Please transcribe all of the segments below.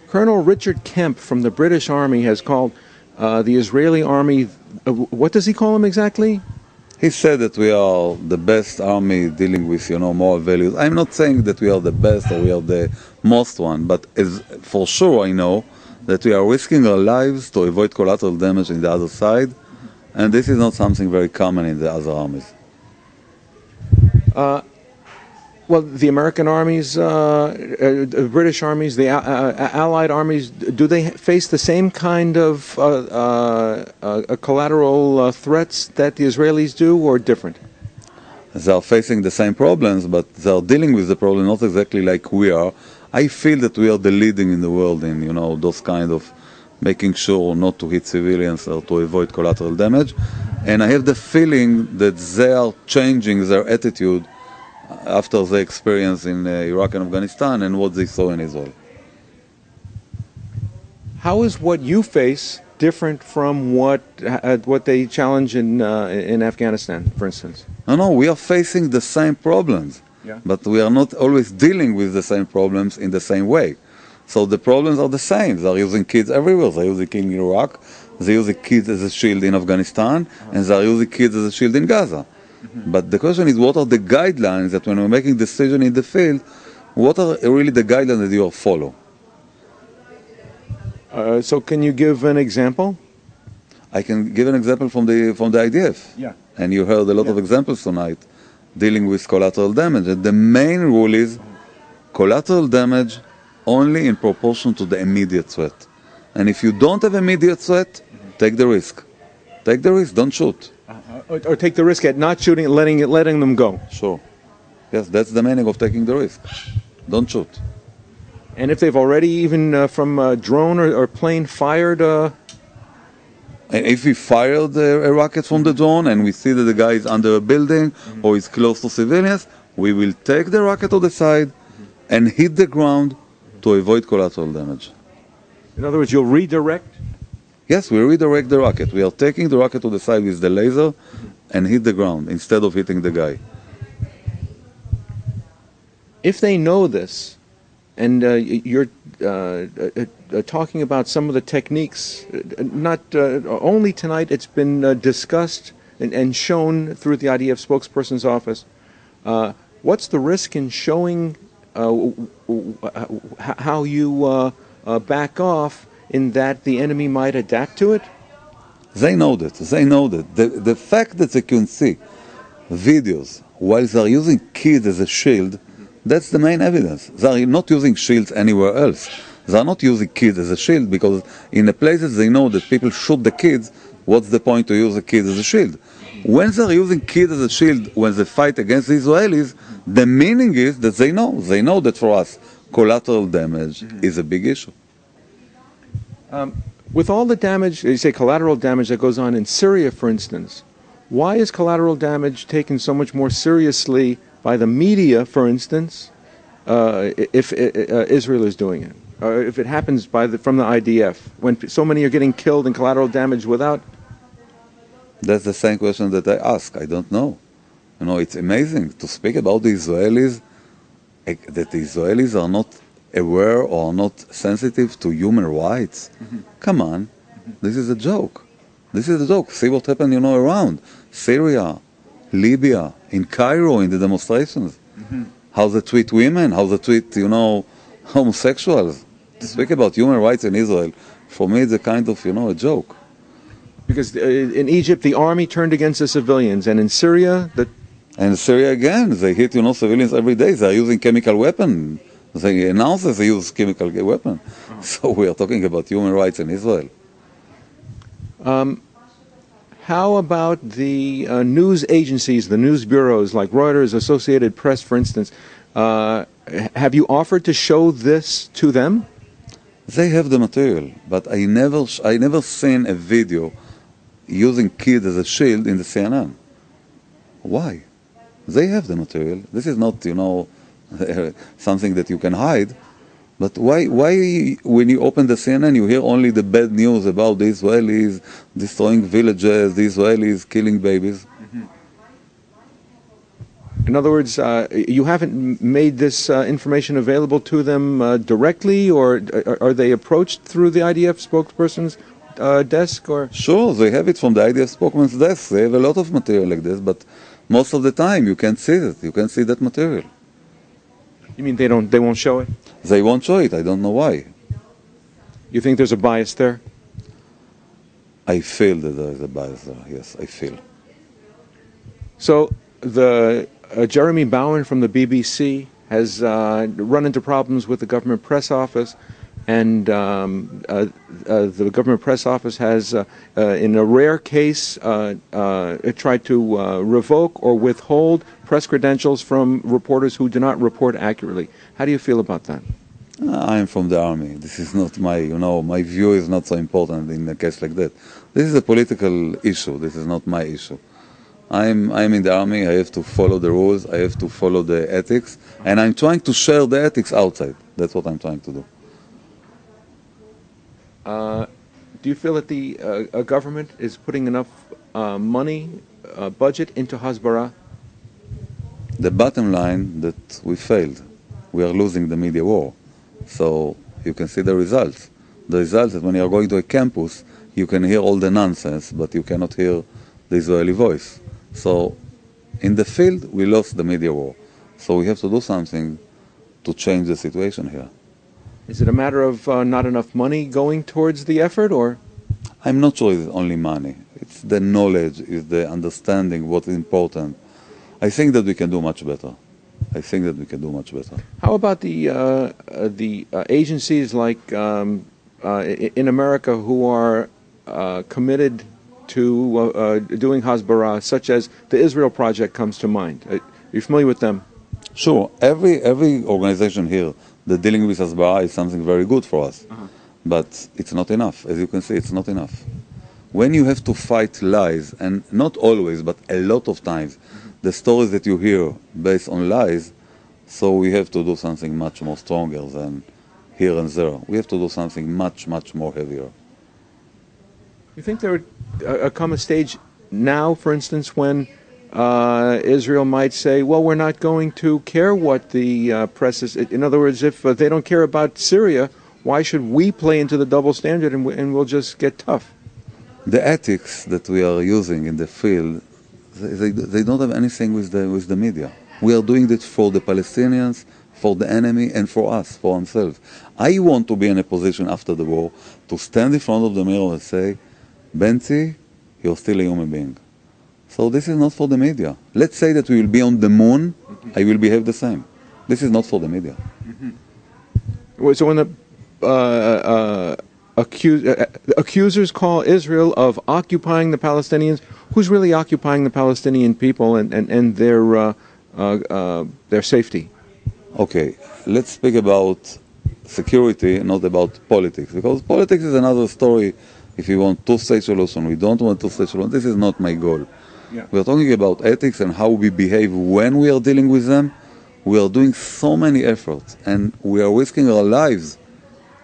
Colonel Richard Kemp from the British Army has called the Israeli army, what does he call them exactly? He said that we are the best army dealing with, moral values. I'm not saying that we are the best or we are the most one, but for sure I know that we are risking our lives to avoid collateral damage in the other side, and this is not something very common in the other armies. Well, the American armies, the British armies, the Allied armies, do they face the same kind of collateral threats that the Israelis do, or different? They are facing the same problems, but they are dealing with the problem not exactly like we are. I feel that we are the leading in the world in, those kind of making sure not to hit civilians or to avoid collateral damage. And I have the feeling that they are changing their attitude after the experience in Iraq and Afghanistan and what they saw in Israel. How is what you face different from what they challenge in Afghanistan, for instance? No, we are facing the same problems, but we are not always dealing with the same problems in the same way. So the problems are the same. They are using kids everywhere. They are using kids in Iraq, they are using kids as a shield in Afghanistan, and they are using kids as a shield in Gaza. But the question is, what are the guidelines that when we're making decisions in the field, what are really the guidelines that you follow? So can you give an example? I can give an example from the IDF. Yeah. And you heard a lot of examples tonight dealing with collateral damage. And the main rule is collateral damage only in proportion to the immediate threat. And if you don't have immediate threat, take the risk. Take the risk, don't shoot. Or take the risk at not shooting and letting them go. Sure. Yes, that's the meaning of taking the risk. Don't shoot. And if they've already even from a drone or plane fired... And if we fired a rocket from the drone and we see that the guy is under a building or is close to civilians, we will take the rocket to the side and hit the ground to avoid collateral damage. In other words, you'll redirect? Yes, we redirect the rocket. We are taking the rocket to the side with the laser and hit the ground instead of hitting the guy. If they know this, and you're talking about some of the techniques, not only tonight, it's been discussed and shown through the IDF spokesperson's office. What's the risk in showing how you back off in that the enemy might adapt to it? They know that. They know that. The fact that they can see videos while they are using kids as a shield, that's the main evidence. They are not using shields anywhere else. They are not using kids as a shield because in the places they know that people shoot the kids, what's the point to use the kids as a shield? When they are using kids as a shield when they fight against the Israelis, the meaning is that they know that for us collateral damage is a big issue. With all the damage, you say collateral damage that goes on in Syria, for instance, why is collateral damage taken so much more seriously by the media, for instance, if Israel is doing it? Or if it happens from the IDF, when so many are getting killed and collateral damage without? That's the same question that I ask. I don't know. It's amazing to speak about the Israelis, that the Israelis are not aware or not sensitive to human rights. Come on, this is a joke. This is a joke. See what happened, around Syria, Libya, in Cairo, in the demonstrations. How they treat women, how they treat, homosexuals. To speak about human rights in Israel, for me, it's a kind of, a joke. Because in Egypt, the army turned against the civilians, and in Syria, And Syria again, they hit, civilians every day. They are using chemical weapons. They announce that they use chemical weapons. So we are talking about human rights in Israel. How about the news agencies, the news bureaus like Reuters, Associated Press, for instance? Have you offered to show this to them? They have the material, but I never seen a video using kids as a shield in the CNN. Why? They have the material. This is not, something that you can hide. But why when you open the CNN, you hear only the bad news about the Israelis destroying villages, the Israelis killing babies? In other words, you haven't made this information available to them directly, or are they approached through the IDF spokesperson's desk? Or Sure, they have it from the IDF spokesman's desk. They have a lot of material like this, but most of the time you can't see it. You can't see that material. you mean they won't show it? They won't show it. I don't know why. You think there's a bias there? I feel that there is a bias there. Yes, I feel. So the Jeremy Bowen from the BBC has run into problems with the government press office, and the government press office has, in a rare case, tried to revoke or withhold press credentials from reporters who do not report accurately. How do you feel about that? I am from the army. This is not my, my view is not so important in a case like that. This is a political issue. This is not my issue. I'm in the army. I have to follow the rules. I have to follow the ethics, and I'm trying to share the ethics outside. That's what I'm trying to do. Do you feel that the government is putting enough money, budget into Hasbara? The bottom line that we failed. We are losing the media war. So you can see the results. The results is when you are going to a campus, you can hear all the nonsense, but you cannot hear the Israeli voice. So in the field, we lost the media war. So we have to do something to change the situation here. Is it a matter of not enough money going towards the effort, or? I'm not sure it's only money. It's the knowledge, it's the understanding what is important. I think that we can do much better. I think that we can do much better. How about the agencies like in America who are committed to doing Hasbara, such as the Israel Project comes to mind? Are you familiar with them? Sure. Every organization here that dealing with Hasbara is something very good for us. But it's not enough. As you can see, it's not enough. When you have to fight lies, and not always, but a lot of times, the stories that you hear based on lies, so we have to do something much more stronger than here and there. We have to do something much, much more heavier. You think there would come a stage now, for instance, when Israel might say, well, we're not going to care what the press is. In other words, if they don't care about Syria, why should we play into the double standard and we'll just get tough? The ethics that we are using in the field, they don't have anything with the media. We are doing it for the Palestinians, for the enemy, and for us, for ourselves. I want to be in a position after the war to stand in front of the mirror and say, Benzi, you're still a human being. So this is not for the media. Let's say that we will be on the moon, I will behave the same. This is not for the media. So when the accusers call Israel of occupying the Palestinians, who's really occupying the Palestinian people and their safety? Okay, let's speak about security, not about politics, because politics is another story. If you want two-state solution, we don't want two-state solution. This is not my goal. Yeah. We are talking about ethics and how we behave when we are dealing with them. We are doing so many efforts, and we are risking our lives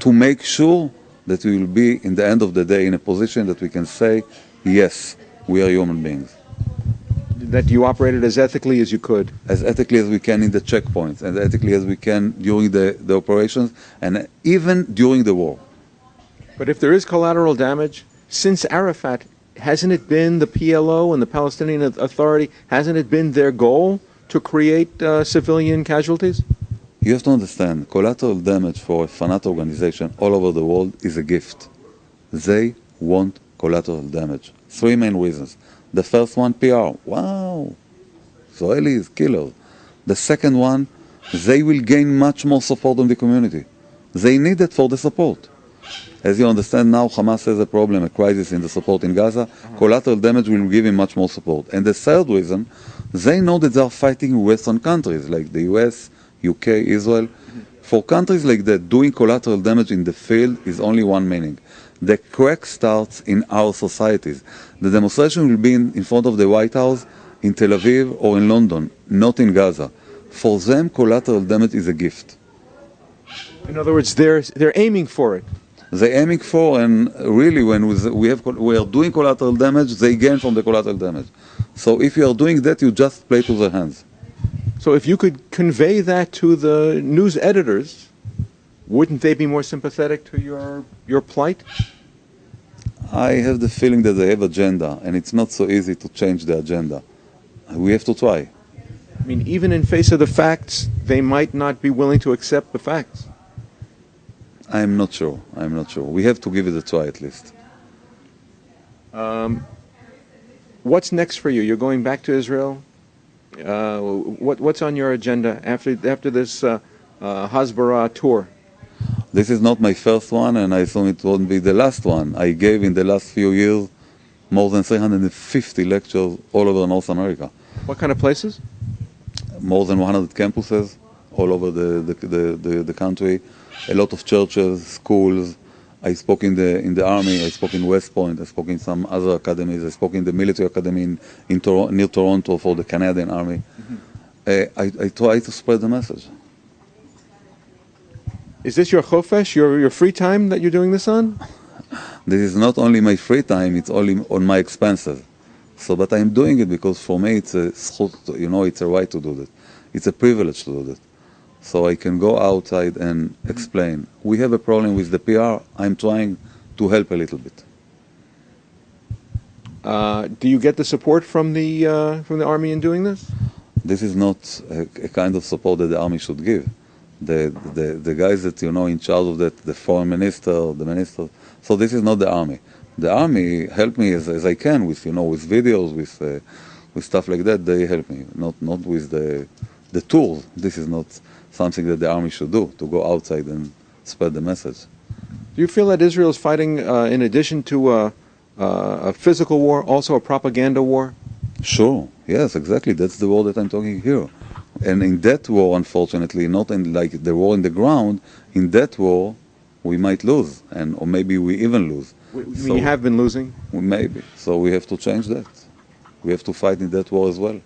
to make sure that we will be, in the end of the day, in a position that we can say, yes, we are human beings. That you operated as ethically as you could? As ethically as we can in the checkpoints, and ethically as we can during the operations, and even during the war. But if there is collateral damage, since Arafat, hasn't it been the PLO and the Palestinian Authority, hasn't it been their goal to create civilian casualties? You have to understand, collateral damage for a fanat organization all over the world is a gift. They want collateral damage. Three main reasons. The first one, PR. Wow, Israelis, killers. The second one, they will gain much more support in the community. They need it for the support. As you understand now, Hamas has a problem, a crisis in the support in Gaza. Collateral damage will give him much more support. And the third reason, they know that they are fighting Western countries like the US, UK, Israel. For countries like that, doing collateral damage in the field is only one meaning. The crack starts in our societies. The demonstration will be in front of the White House, in Tel Aviv or in London, not in Gaza. For them, collateral damage is a gift. In other words, they're aiming for it. They're aiming for, and really when we are doing collateral damage, they gain from the collateral damage. So if you are doing that, you just play to their hands. So if you could convey that to the news editors, wouldn't they be more sympathetic to your plight? I have the feeling that they have agenda, and it's not so easy to change the agenda. We have to try. I mean, even in face of the facts, they might not be willing to accept the facts. I'm not sure. I'm not sure. We have to give it a try at least. What's next for you? You're going back to Israel? What's on your agenda after this Hasbara tour? This is not my first one, and I assume it won't be the last one. I gave in the last few years more than 350 lectures all over North America. What kind of places? More than 100 campuses all over the country. A lot of churches, schools. I spoke in the army. I spoke in West Point. I spoke in some other academies. I spoke in the military academy near Toronto for the Canadian Army. Mm-hmm. I try to spread the message. Is this your chofesh, your free time that you're doing this on? This is not only my free time, it's only on my expenses. So, but I'm doing it because for me it's a it's a right to do that. It's a privilege to do that. So I can go outside and explain. We have a problem with the PR. I'm trying to help a little bit. Do you get the support from the army in doing this? This is not a kind of support that the army should give. The guys that in charge of that, the foreign minister, the minister. So this is not the army. The army help me as I can with with videos, with stuff like that. They help me, not with the tools. This is not something that the army should do, to go outside and spread the message. Do you feel that Israel is fighting, in addition to a physical war, also a propaganda war? Sure. Yes, exactly. That's the war that I'm talking here. And in that war, unfortunately, not in like the war in the ground, in that war, we might lose, or maybe we even lose. You have been losing? Maybe. So we have to change that. We have to fight in that war as well.